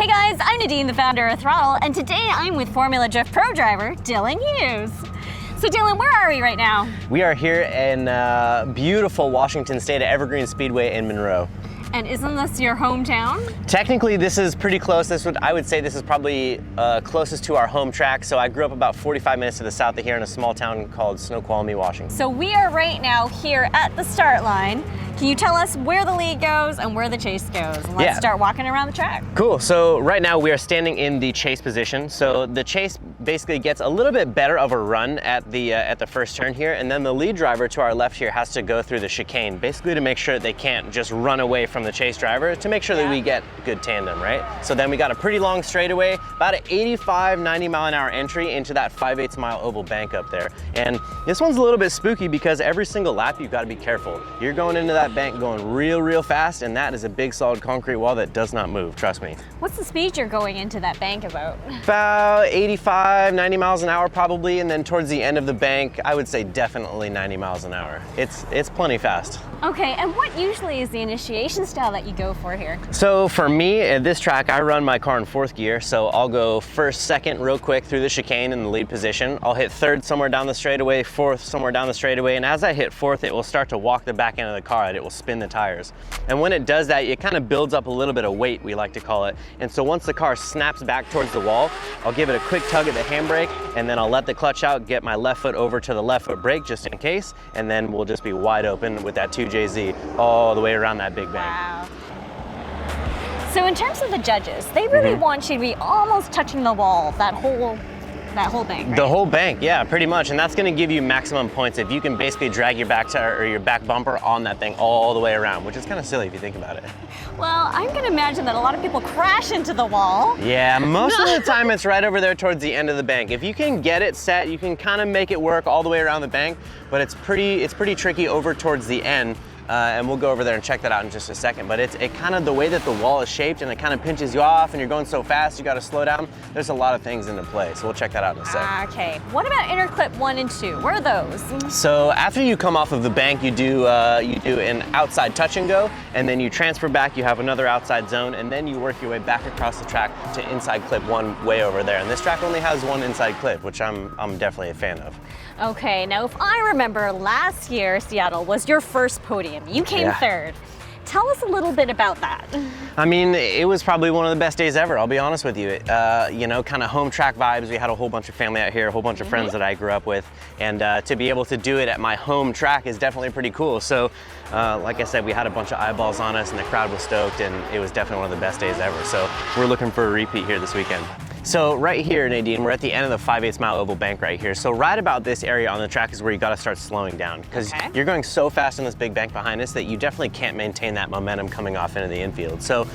guys, I'm Nadine, the founder of Throdle, and today I'm with Formula Drift Pro driver Dylan Hughes. So Dylan, where are we right now? We are here in beautiful Washington State at Evergreen Speedway in Monroe. And isn't this your hometown? Technically, this is pretty close. I would say this is probably closest to our home track. So I grew up about 45 minutes to the south of here in a small town called Snoqualmie, Washington. So we are right now here at the start line. Can you tell us where the lead goes and where the chase goes? And let's start walking around the track. Cool, so right now we are standing in the chase position. So the chase basically gets a little bit better of a run at the first turn here, and then the lead driver to our left here has to go through the chicane, basically to make sure that they can't just run away from the chase driver, to make sure that we get good tandem, right? So then we got a pretty long straightaway, about an 85, 90 mile an hour entry into that 5/8 mile oval bank up there. And this one's a little bit spooky because every single lap you've got to be careful. You're going into that bank going real fast, and that is a big solid concrete wall that does not move, trust me. What's the speed you're going into that bank about? About 85, 90 miles an hour probably, and then towards the end of the bank, I would say definitely 90 miles an hour. It's plenty fast. Okay, and what usually is the initiation style that you go for here? So for me, at this track, I run my car in fourth gear, so I'll go first, second real quick through the chicane in the lead position. I'll hit third somewhere down the straightaway, fourth somewhere down the straightaway, and as I hit fourth, it will start to walk the back end of the car, and it will spin the tires. And when it does that, it kind of builds up a little bit of weight, we like to call it. And so once the car snaps back towards the wall, I'll give it a quick tug at the handbrake, and then I'll let the clutch out, get my left foot over to the left foot brake just in case, and then we'll just be wide open with that 2JZ all the way around that big bank. Wow. So in terms of the judges, they really want you to be almost touching the wall, that whole bank, right? The whole bank, yeah, pretty much. And that's gonna give you maximum points if you can basically drag your back tire or your back bumper on that thing all the way around, which is kind of silly if you think about it. Well, I'm gonna imagine that a lot of people crash into the wall. Yeah, most of the time it's right over there towards the end of the bank. If you can get it set, you can kind of make it work all the way around the bank, but it's pretty tricky over towards the end. And we'll go over there and check that out in just a second. But it kind of, the way that the wall is shaped, and it kind of pinches you off, and you're going so fast, you got to slow down. There's a lot of things into play, so we'll check that out in a second. Okay, what about interclip 1 and 2? Where are those? So after you come off of the bank, you do an outside touch and go, and then you transfer back, you have another outside zone, and then you work your way back across the track to inside clip 1 way over there. And this track only has 1 inside clip, which I'm definitely a fan of. Okay, now if I remember, last year Seattle was your first podium. You came third. Tell us a little bit about that. I mean, it was probably one of the best days ever, I'll be honest with you. You know, kind of home track vibes. We had a whole bunch of family out here, a whole bunch of friends that I grew up with, and to be able to do it at my home track is definitely pretty cool. So, like I said, we had a bunch of eyeballs on us, and the crowd was stoked, and it was definitely one of the best days ever. So we're looking for a repeat here this weekend. So right here, Nadine, we're at the end of the 5/8 mile oval bank right here. So right about this area on the track is where you got to start slowing down, because you're going so fast in this big bank behind us that you definitely can't maintain that momentum coming off into the infield. So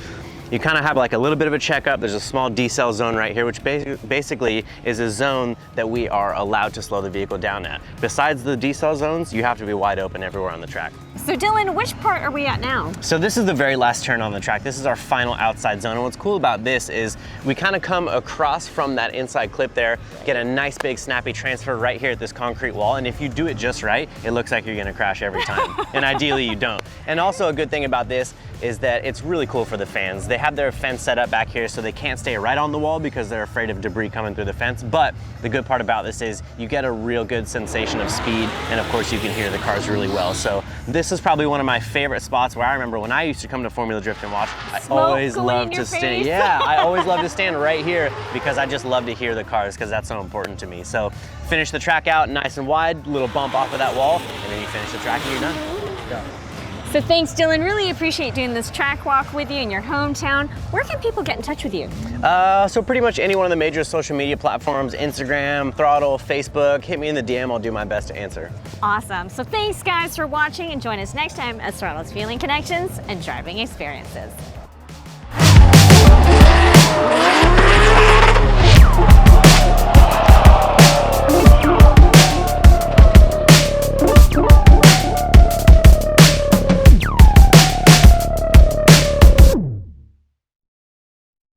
you kind of have like a little bit of a checkup. There's a small decel zone right here, which basically is a zone that we are allowed to slow the vehicle down at. Besides the decel zones, you have to be wide open everywhere on the track. So Dylan, which part are we at now? So this is the very last turn on the track. This is our final outside zone. And what's cool about this is we kind of come across from that inside clip there, get a nice big snappy transfer right here at this concrete wall. And if you do it just right, it looks like you're gonna crash every time. And ideally you don't. And also a good thing about this is that it's really cool for the fans. They have their fence set up back here so they can't stay right on the wall because they're afraid of debris coming through the fence. But the good part about this is you get a real good sensation of speed, and of course you can hear the cars really well. So this is probably one of my favorite spots where I remember when I used to come to Formula Drift and watch, I always loved to stand. Yeah, I always loved to stand right here because I just love to hear the cars, because that's so important to me. So finish the track out nice and wide, little bump off of that wall, and then you finish the track and you're done. Go. So thanks, Dylan. Really appreciate doing this track walk with you in your hometown. Where can people get in touch with you? So pretty much any one of the major social media platforms, Instagram, Throdle, Facebook. Hit me in the DM, I'll do my best to answer. Awesome. So thanks guys for watching, and join us next time as Throdle's Fueling Connections and Driving Experiences.